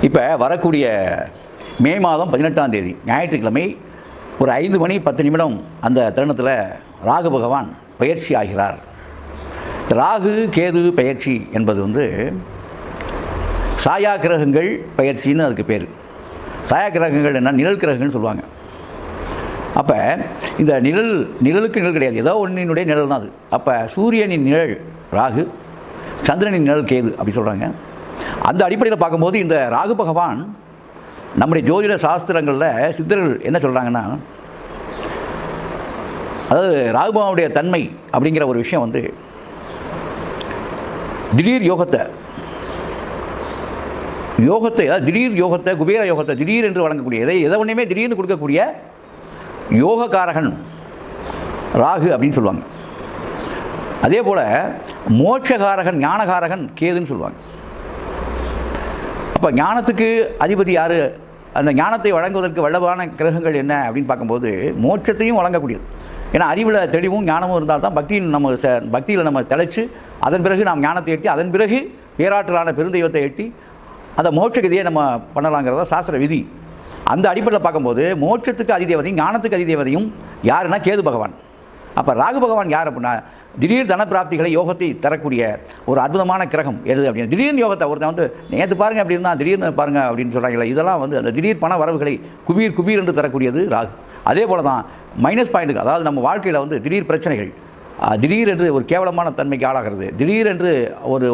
இப்போ வரக்கூடிய மே மாதம் 18ஆம் தேதி ஞாயிற்றுக்கிழமை ஒரு 5 மணி 10 நிமிடம் அந்த தருணத்தில் ராகு பகவான் பயிற்சி ஆகிறார். ராகு கேது பயிற்சி என்பது சாயா கிரகங்கள் பயிற்சின்னு அதுக்கு பேர். சாயா கிரகங்கள் என்ன, நிழல் கிரகங்கள்னு சொல்லுவாங்க. அப்போ இந்த நிழலுக்கு நிழல் கிடையாது, ஏதோ ஒன்றினுடைய நிழல் தான் அது. அப்போ சூரியனின் நிழல் ராகு, சந்திரனின் நிழல் கேது அப்படி சொல்கிறாங்க. அந்த அடிப்படையில் பார்க்கும்போது இந்த ராகு பகவான் நம்முடைய ஜோதிட சாஸ்திரங்களில் சித்தர்கள் என்ன சொல்கிறாங்கன்னா, அதாவது ராகு பகவானுடைய தன்மை அப்படிங்கிற ஒரு விஷயம் திடீர் யோகத்தை, அதாவது திடீர் யோகத்தை, குபேர யோகத்தை திடீர் என்று வழங்கக்கூடிய, எதை ஒன்றையுமே திடீர்னு கொடுக்கக்கூடிய யோகக்காரகன் ராகு அப்படின்னு சொல்லுவாங்க. அதே போல் மோட்சகாரகன், ஞானகாரகன் கேதுன்னு சொல்லுவாங்க. அப்போ ஞானத்துக்கு அதிபதி யார்? அந்த ஞானத்தை வழங்குவதற்கு வல்லவான கிரகங்கள் என்ன அப்படின்னு பார்க்கும்போது மோட்சத்தையும் வழங்கக்கூடியது. ஏன்னா அறிவில் தெளிவும் ஞானமும் இருந்தால் தான் பக்தியில் நம்ம தெளித்து அதன் பிறகு நாம் ஞானத்தை எட்டி அதன் பிறகு பேராற்றலான பெருந்தெய்வத்தை எட்டி அந்த மோட்சகதியை நம்ம பண்ணலாங்கிறத சாஸ்திர விதி. அந்த அடிப்படையில் பார்க்கும்போது மோட்சத்துக்கு அதிதேவதையும் ஞானத்துக்கு அதிதேவதையும் யாருன்னா கேது பகவான். அப்போ ராகு பகவான் யார் அப்படின்னா திடீர் தனப்பிராப்திகளை யோகத்தை தரக்கூடிய ஒரு அற்புதமான கிரகம் எது அப்படின்னு. திடீர்னு யோகத்தை ஒருத்தன் நேற்று பாருங்கள் அப்படி இருந்தால் திடீர்னு பாருங்கள் அப்படின்னு சொல்கிறாங்களே, இதெல்லாம் அந்த திடீர் பண வரவுகளை குபீர் என்று தரக்கூடியது ராகு. அதே போல் தான் மைனஸ் பாயிண்ட்டுக்கு, அதாவது நம்ம வாழ்க்கையில் திடீர் பிரச்சனைகள், திடீர் என்று ஒரு கேவலமான தன்மைக்கு ஆளாகிறது, திடீர் என்று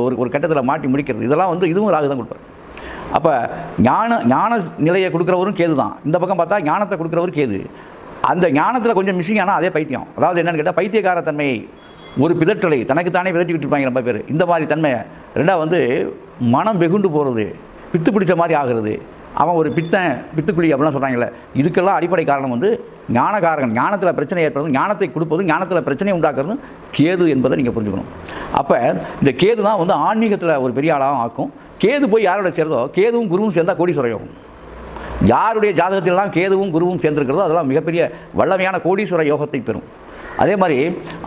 ஒரு கட்டத்தில் மாட்டி முடிக்கிறது, இதெல்லாம் இதுவும் ராகு தான் கொடுப்பார். அப்போ ஞான நிலையை கொடுக்குறவரும் கேது தான். இந்த பக்கம் பார்த்தா ஞானத்தை கொடுக்குறவரும் கேது. அந்த ஞானத்தில் கொஞ்சம் மிஸ்ஸிங் ஆனால் அதே பைத்தியம். அதாவது என்னென்னு கேட்டால் பைத்தியக்கார தன்மையை, ஒரு பிதற்றலை தனக்குத்தானே பிதற்றிக்கிட்டு இருப்பாங்க ரொம்ப பேர். இந்த மாதிரி தன்மை. ரெண்டாவது மனம் வெகுண்டு போகிறது, பித்து பிடிச்ச மாதிரி ஆகிறது, அவன் ஒரு பித்துக்குழி அப்படிலாம் சொல்கிறாங்கல்ல. இதுக்கெல்லாம் அடிப்படை காரணம் ஞானகாரகன். ஞானத்தில் பிரச்சனை ஏற்படுறது, ஞானத்தை கொடுப்பதும் ஞானத்தில் பிரச்சனையை உண்டாக்குறதும் கேது என்பதை நீங்கள் புரிஞ்சுக்கணும். அப்போ இந்த கேது தான் ஆன்மீகத்தில் ஒரு பெரிய ஆளாகவும் ஆக்கும். கேது போய் யாரோட சேர்ந்தோ, கேதுவும் குருவும் சேர்ந்தால் கோடீஸ்வர யோகம். யாருடைய ஜாதகத்திலெல்லாம் கேதுவும் குருவும் சேர்ந்துருக்கிறதோ அதெல்லாம் மிகப்பெரிய வல்லமையான கோடீஸ்வர யோகத்தை பெறும். அதே மாதிரி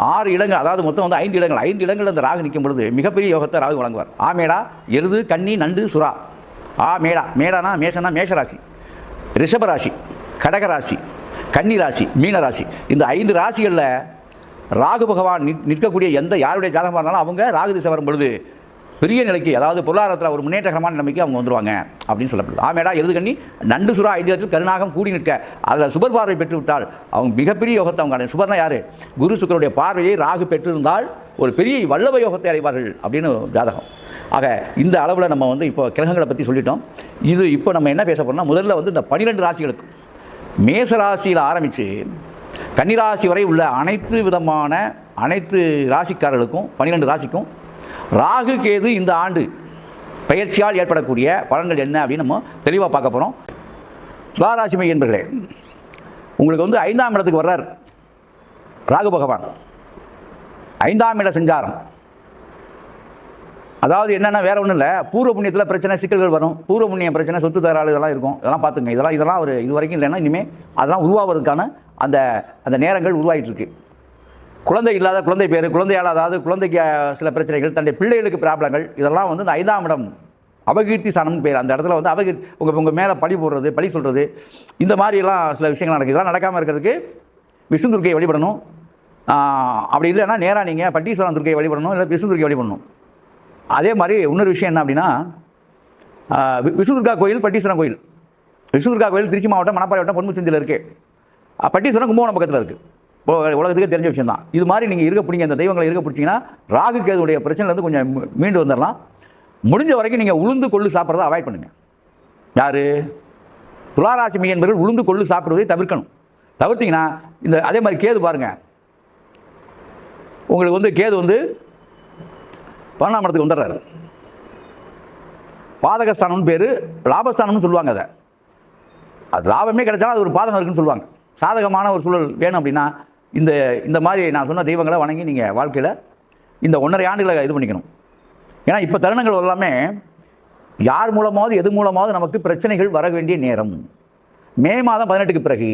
6 இடங்கள், அதாவது மொத்தம் 5 இடங்கள், 5 இடங்கள் அந்த ராகு நிற்கும் பொழுது மிகப்பெரிய யோகத்தை ராகு வழங்குவார். ஆமேடா, எருது, கன்னி, நண்டு, சுறா. மேடானா மேஷனா மேஷராசி, ரிஷபராசி, கடகராசி, கன்னி ராசி, மீனராசி. இந்த 5 ராசிகளில் ராகு பகவான் நிற்கக்கூடிய யாருடைய ஜாதகமாக இருந்தாலும் அவங்க ராகு திசை வரும் பொழுது பெரிய நிலைக்கு, அதாவது பொருளாதாரத்தில் ஒரு முன்னேற்றகரமான நிலைமைக்கு அவங்க வந்துருவாங்க அப்படின்னு சொல்லப்படுது. ஆமேடா, எருது, கன்னி, நண்டு, சுறா 5 இடத்தில் கருணாகம் கூடி நிற்க அதில் சுபர் பார்வை பெற்று விட்டால் அவங்க மிகப்பெரிய யோகத்தை அவங்க. சுபர்னா யார்? குரு சுக்கருடைய பார்வையை ராகு பெற்றிருந்தால் ஒரு பெரிய வல்லப யோகத்தை அடைவார்கள் அப்படின்னு ஜாதகம். ஆக இந்த அளவில் நம்ம இப்போ கிரகங்களை பற்றி சொல்லிட்டோம். இது இப்போ நம்ம என்ன பேச போகிறோம்னா, முதல்ல இந்த 12 ராசிகளுக்கு, மேச ராசியில் ஆரம்பித்து கன்னிராசி வரை உள்ள அனைத்து ராசிக்காரர்களுக்கும் 12 ராசிக்கும் ராகு கேது இந்த ஆண்டு பயிற்சியால் ஏற்படக்கூடிய பலன்கள் என்ன அப்படின்னு நம்ம தெளிவாக பார்க்க போகிறோம். துளாராசிமை என்பர்களே, உங்களுக்கு 5ஆம் இடத்துக்கு வர்றார் ராகு பகவான். 5ஆம் இட சஞ்சாரம், அதாவது என்னென்னா வேறு ஒன்றும் இல்லை, பூர்வ புண்ணியத்தில் பிரச்சனை, சிக்கல்கள் வரும். பூர்வ புண்ணியம் பிரச்சனை, சொத்து தகராறு இதெல்லாம் இருக்கும். இதெல்லாம் பார்த்துங்க. இதெல்லாம் இது வரைக்கும் இல்லைன்னா இனிமேல் அதெல்லாம் உருவாவதற்கான அந்த நேரங்கள் உருவாகிட்டு இருக்கு. குழந்தை இல்லாத குழந்தை பேர், குழந்தையால், அதாவது குழந்தைக்கு சில பிரச்சனைகள், தன்னுடைய பிள்ளைகளுக்கு ப்ராப்ளங்கள், இதெல்லாம் இந்த 5ஆம் இடம் அபகீர்த்தி சாணம்னு பேர். அந்த இடத்துல அபகீர்த்தி, உங்கள் மேலே பழி போடுறது, பழி சொல்கிறது, இந்த மாதிரிலாம் சில விஷயங்கள் நடக்குது. இதெல்லாம் நடக்காமல் இருக்கிறதுக்கு விஷ்ணு துர்க்கையை வழிபடணும். அப்படி இல்லைன்னா நேராக நீங்கள் பட்டீஸ்வரன் துர்க்கையை வழிபடணும், இல்லை விஷ்ணு துர்க்கையை வழிபடணும். அதே மாதிரி இன்னொரு விஷயம் என்ன அப்படின்னா, விஷ்ணு துர்கா கோயில், பட்டீஸ்வரன் கோயில். விஷ்ணு துர்கா கோயில் திருச்சி மாவட்டம், மணப்பாறை வட்டம், பொன்முச்சந்தியில் இருக்குது. பட்டீஸ்வரன் கும்பகோணம் பக்கத்தில் இருக்குது. உலகத்துக்கு தெரிஞ்ச விஷயம் தான். இது மாதிரி நீங்கள் இருக்க பிடிங்க, அந்த தெய்வங்களை இருக்க பிடிச்சிங்கன்னா ராகு கேதுடைய பிரச்சனையிலேருந்து கொஞ்சம் மீண்டு வந்துடலாம். முடிஞ்ச வரைக்கும் நீங்கள் உளுந்து கொள்ளு சாப்பிட்றத அவாய்ட் பண்ணுங்கள். யார்? துளாராசி மையன்பர்கள் உளுந்து கொள்ளு சாப்பிடுவதை தவிர்த்திங்கன்னா அதே மாதிரி கேது பாருங்கள், உங்களுக்கு கேது 12ஆம் இடத்துக்கு வந்துடுறாரு. பாதகஸ்தானம்னு பேர், லாபஸ்தானம்னு சொல்லுவாங்க. அது லாபமே கிடைச்சாலும் அது ஒரு பாதகம் இருக்குன்னு சொல்லுவாங்க. சாதகமான ஒரு சூழல் வேணும் அப்படின்னா இந்த மாதிரி நான் சொன்ன தெய்வங்களை வணங்கி நீங்கள் வாழ்க்கையில் இந்த 1.5 ஆண்டுகளை இது பண்ணிக்கணும். ஏன்னா இப்போ தருணங்கள் எல்லாமே யார் மூலமாவது எது மூலமாவது நமக்கு பிரச்சனைகள் வர வேண்டிய நேரம். மே மாதம் 18க்கு பிறகு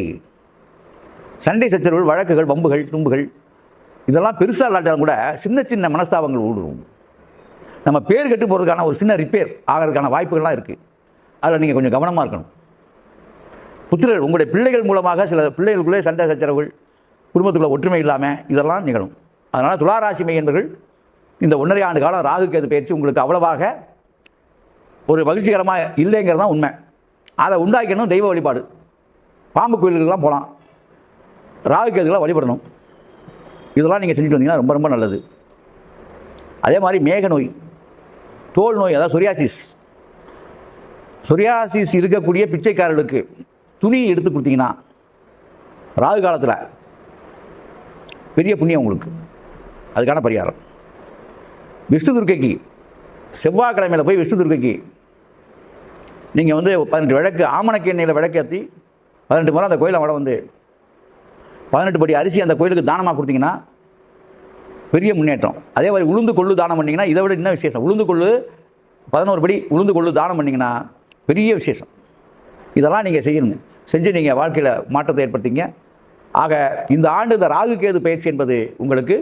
சண்டை சச்சரவுகள், வழக்குகள், வம்புகள், தும்புகள் இதெல்லாம் பெருசாக இல்லாட்டாலும் கூட சின்ன மனஸ்தாபங்கள் ஊடுருவும். நம்ம பேர் கெட்டு போகிறதுக்கான ஒரு சின்ன ரிப்பேர் ஆகிறதுக்கான வாய்ப்புகள்லாம் இருக்குது. அதில் நீங்கள் கொஞ்சம் கவனமாக இருக்கணும். புத்திரர்கள் உங்களுடைய பிள்ளைகள் மூலமாக சில பிள்ளைகளுக்குள்ளே சண்டை சச்சரவுகள், குடும்பத்துக்குள்ள ஒற்றுமை இல்லாமல் இதெல்லாம் நிகழும். அதனால் துளாராசி மையன்பர்கள் இந்த 1.5 ஆண்டு காலம் ராகு கேது பயிற்சி உங்களுக்கு அவ்வளவாக ஒரு மகிழ்ச்சிகரமாக இல்லைங்கிறது தான் உண்மை. அதை உண்டாக்கணும். தெய்வ வழிபாடு, பாம்பு கோயிலுக்கெல்லாம் போகலாம், ராகு கேதுக்கெல்லாம் வழிபடணும். இதெல்லாம் நீங்கள் செஞ்சுட்டு வந்தீங்கன்னா ரொம்ப ரொம்ப நல்லது. அதே மாதிரி மேக நோய், தோல் நோய், அதாவது சொரியாசிஸ் இருக்கக்கூடிய பிச்சைக்காரர்களுக்கு துணி எடுத்து கொடுத்தீங்கன்னா ராகு காலத்தில் பெரிய புண்ணியம் உங்களுக்கு. அதுக்கான பரிகாரம், விஷ்ணு துர்க்கைக்கு செவ்வாய்க்கிழமையில் போய் விஷ்ணு துர்க்கைக்கு நீங்கள் வந்து 18 விளக்கு ஆமணக்கு எண்ணெயில் விளக்கேற்றி 18 முறை அந்த கோயிலை வட வந்து 18 படி அரிசி அந்த கோயிலுக்கு தானமாக கொடுத்தீங்கன்னா பெரிய முன்னேற்றம். அதே மாதிரி உளுந்து கொள்ளு தானம் பண்ணிங்கன்னா இதை விட இன்னும் விசேஷம். உளுந்து கொள்ளு 11 படி உளுந்து கொள்ளு தானம் பண்ணிங்கன்னா பெரிய விசேஷம். இதெல்லாம் நீங்கள் செய்யணுங்க. செஞ்சு நீங்கள் வாழ்க்கையில் மாற்றத்தை ஏற்படுத்திங்க. ஆக இந்த ஆண்டு இந்த ராகு கேது பயிற்சி என்பது உங்களுக்கு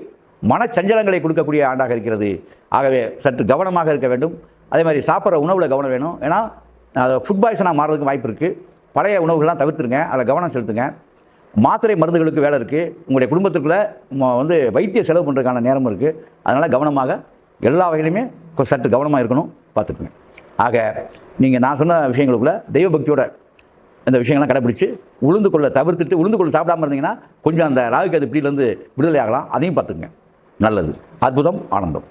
மனச்சஞ்சலங்களை கொடுக்கக்கூடிய ஆண்டாக இருக்கிறது. ஆகவே சற்று கவனமாக இருக்க வேண்டும். அதே மாதிரி சாப்பிட்ற உணவில் கவனம் வேணும். ஏன்னா ஃபுட் பாய்சனாக மாறுறதுக்கு வாய்ப்பு இருக்குது. பழைய உணவுகள்லாம் தவிர்த்துருங்க, அதில் கவனம் செலுத்துங்க. மாத்திரை மருந்துகளுக்கு வேலை இருக்குது. உங்களுடைய குடும்பத்துக்குள்ளே வந்து வைத்திய செலவு பண்ணுறதுக்கான நேரம் இருக்குது. அதனால் கவனமாக எல்லா வகையிலுமே சற்று கவனமாக இருக்கணும், பார்த்துக்குங்க. ஆக நீங்கள் நான் சொன்ன விஷயங்களுக்குள்ள தெய்வ பக்தியோட இந்த விஷயங்கள்லாம் கடைப்பிடிச்சு உளுந்து கொள்ள தவிர்த்துட்டு, உளுந்து கொள்ள சாப்பிடாமல் இருந்தீங்கன்னா கொஞ்சம் அந்த ராகு கேது பிடியிலேருந்து விடுதலை ஆகலாம். அதையும் பார்த்துக்குங்க. நல்லது. அற்புதம். ஆனந்தம்.